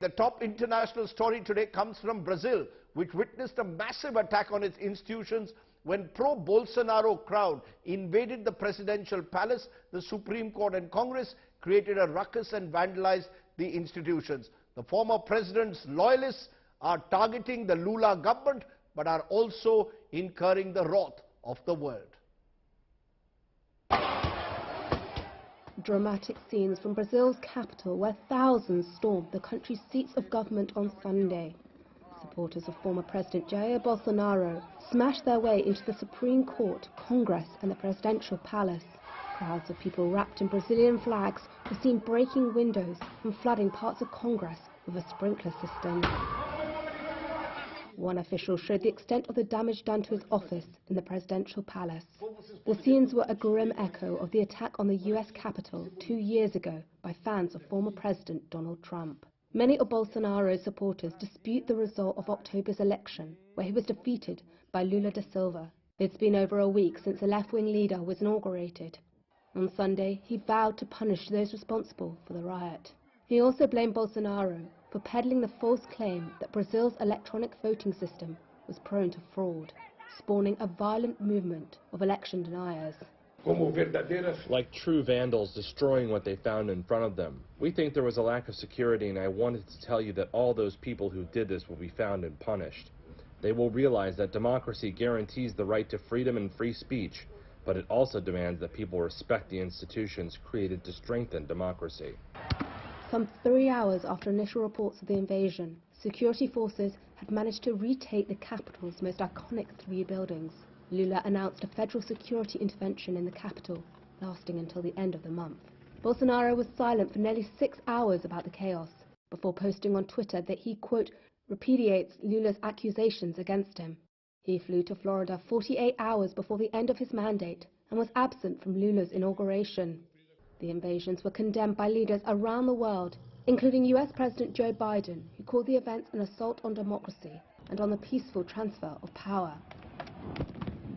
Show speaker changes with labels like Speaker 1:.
Speaker 1: The top international story today comes from Brazil, which witnessed a massive attack on its institutions when pro-Bolsonaro crowd invaded the presidential palace. The Supreme Court and Congress created a ruckus and vandalized the institutions. The former president's loyalists are targeting the Lula government, but are also incurring the wrath of the world.
Speaker 2: Dramatic scenes from Brazil's capital, where thousands stormed the country's seats of government on Sunday. Supporters of former President Jair Bolsonaro smashed their way into the Supreme Court, Congress and the presidential palace. Crowds of people wrapped in Brazilian flags were seen breaking windows and flooding parts of Congress with a sprinkler system. One official showed the extent of the damage done to his office in the presidential palace. The scenes were a grim echo of the attack on the US Capitol 2 years ago by fans of former President Donald Trump. Many of Bolsonaro's supporters dispute the result of October's election, where he was defeated by Lula da Silva. It's been over a week since the left-wing leader was inaugurated. On Sunday, he vowed to punish those responsible for the riot. He also blamed Bolsonaro for peddling the false claim that Brazil's electronic voting system was prone to fraud, spawning a violent movement of election deniers.
Speaker 3: Like true vandals destroying what they found in front of them. We think there was a lack of security, and I wanted to tell you that all those people who did this will be found and punished. They will realize that democracy guarantees the right to freedom and free speech, but it also demands that people respect the institutions created to strengthen democracy.
Speaker 2: Some 3 hours after initial reports of the invasion, security forces had managed to retake the capital's most iconic 3 buildings. Lula announced a federal security intervention in the capital, lasting until the end of the month. Bolsonaro was silent for nearly 6 hours about the chaos, before posting on Twitter that he, quote, repudiates Lula's accusations against him. He flew to Florida 48 hours before the end of his mandate and was absent from Lula's inauguration. The invasions were condemned by leaders around the world, including US President Joe Biden, who called the events an assault on democracy and on the peaceful transfer of power.